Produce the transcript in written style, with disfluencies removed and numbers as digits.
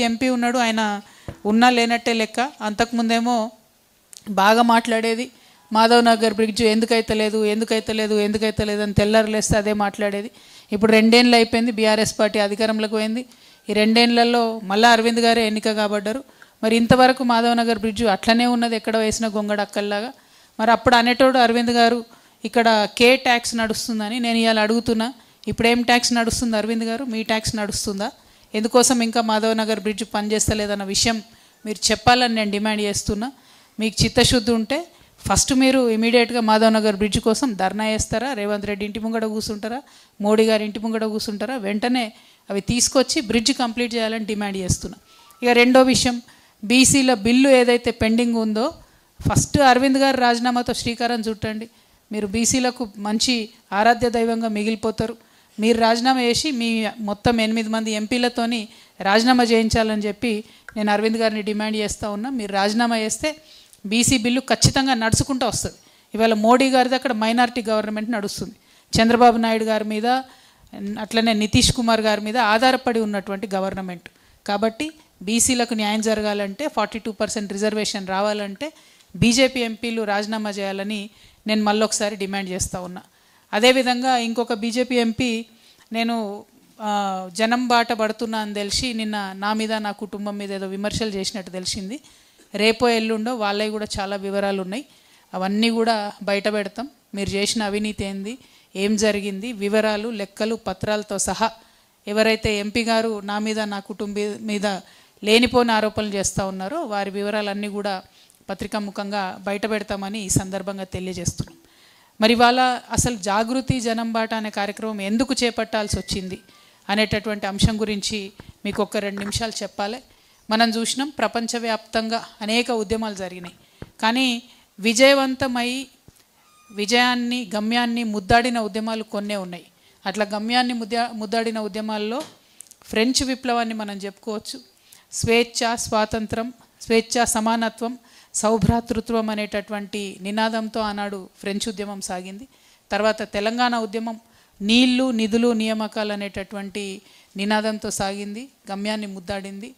MP ఉన్నాడు, ఆయన ఉన్నా లేనట్టే లెక్క. అంతకుముందేమో బాగా మాట్లాడేది, మాధవ్ నగర్ బ్రిడ్జ్ ఎందుకైతే లేదు అని తెల్లారులేస్తే అదే మాట్లాడేది. ఇప్పుడు 2 ఏళ్ళు అయిపోయింది, బీఆర్ఎస్ పార్టీ అధికారంలోకి పోయింది. ఈ 2 ఏళ్లలో మళ్ళీ అరవింద్ గారే ఎన్నిక కాబడ్డారు. మరి ఇంతవరకు మాధవ్ నగర్ బ్రిడ్జ్ అట్లనే ఉన్నది, ఎక్కడ వేసిన గొంగడ అక్కల్లాగా. మరి అప్పుడు అనేటోడు అరవింద్ గారు ఇక్కడ కే ట్యాక్స్ నడుస్తుందని. నేను ఇవాళ అడుగుతున్నా, ఇప్పుడేం ట్యాక్స్ నడుస్తుంది అరవింద్ గారు? మీ ట్యాక్స్ నడుస్తుందా? ఎందుకోసం ఇంకా మాధవ్ నగర్ బ్రిడ్జ్ పనిచేస్తలేదన్న విషయం మీరు చెప్పాలని నేను డిమాండ్ చేస్తున్నా. మీకు చిత్తశుద్ధి ఉంటే ఫస్ట్ మీరు ఇమీడియట్గా మాధవ్ నగర్ బ్రిడ్జ్ కోసం ధర్నా చేస్తారా? రేవంత్ రెడ్డి ఇంటి ముంగడ కూర్చుంటారా? మోడీ గారి ఇంటి ముంగడ కూర్చుంటారా? వెంటనే అవి తీసుకొచ్చి బ్రిడ్జ్ కంప్లీట్ చేయాలని డిమాండ్ చేస్తున్నా. ఇక రెండో విషయం, బీసీల బిల్లు ఏదైతే పెండింగ్ ఉందో ఫస్ట్ అరవింద్ గారు రాజీనామాతో శ్రీకారం చుట్టండి. మీరు బీసీలకు మంచి ఆరాధ్య దైవంగా మిగిలిపోతారు. మీరు రాజీనామా చేసి మీ మొత్తం 8 మంది ఎంపీలతోని రాజీనామా చేయించాలని చెప్పి నేను అరవింద్ గారిని డిమాండ్ చేస్తూ ఉన్నా. మీరు రాజీనామా చేస్తే బీసీ బిల్లు ఖచ్చితంగా నడుచుకుంటూ వస్తుంది. ఇవాళ మోడీ గారిది అక్కడ మైనారిటీ గవర్నమెంట్ నడుస్తుంది, చంద్రబాబు నాయుడు గారి మీద అట్లనే నితీష్ కుమార్ గారి మీద ఆధారపడి ఉన్నటువంటి గవర్నమెంట్. కాబట్టి బీసీలకు న్యాయం జరగాలంటే 42% రిజర్వేషన్ రావాలంటే బీజేపీ ఎంపీలు రాజీనామా చేయాలని నేను మళ్ళొకసారి డిమాండ్ చేస్తూ ఉన్నా. అదేవిధంగా ఇంకొక బీజేపీ ఎంపీ నేను జనం బాట పడుతున్నా అని తెలిసి నిన్న నా మీద నా కుటుంబం మీద ఏదో విమర్శలు చేసినట్టు తెలిసింది. రేపో ఎల్లుండో వాళ్ళవి కూడా చాలా వివరాలు ఉన్నాయి, అవన్నీ కూడా బయట పెడతాం. మీరు చేసిన అవినీతి ఏంది, ఏం జరిగింది, వివరాలు లెక్కలు పత్రాలతో సహా ఎవరైతే ఎంపీ గారు నా మీద నా కుటుంబం మీద లేనిపోని ఆరోపణలు చేస్తూ ఉన్నారో వారి వివరాలన్నీ కూడా పత్రికాముఖంగా బయట పెడతామని ఈ సందర్భంగా తెలియజేస్తున్నాం. మరి వాళ్ళ అసలు జాగృతి జనం బాట అనే కార్యక్రమం ఎందుకు చేపట్టాల్సి వచ్చింది అనేటటువంటి అంశం గురించి మీకు ఒక 2 నిమిషాలు చెప్పాలి. మనం చూసినాం ప్రపంచవ్యాప్తంగా అనేక ఉద్యమాలు జరిగినాయి, కానీ విజయవంతమై విజయాన్ని గమ్యాన్ని ముద్దాడిన ఉద్యమాలు కొన్నే ఉన్నాయి. అట్లా గమ్యాన్ని ముద్దాడిన ఉద్యమాల్లో ఫ్రెంచ్ విప్లవాన్ని మనం చెప్పుకోవచ్చు. స్వేచ్ఛ, స్వాతంత్రం, స్వేచ్ఛ, సమానత్వం, సౌభ్రాతృత్వం అనేటటువంటి నినాదంతో ఆనాడు ఫ్రెంచ్ ఉద్యమం సాగింది. తర్వాత తెలంగాణ ఉద్యమం నీళ్లు, నిధులు, నియామకాలు అనేటటువంటి నినాదంతో సాగింది, గమ్యాన్ని ముద్దాడింది.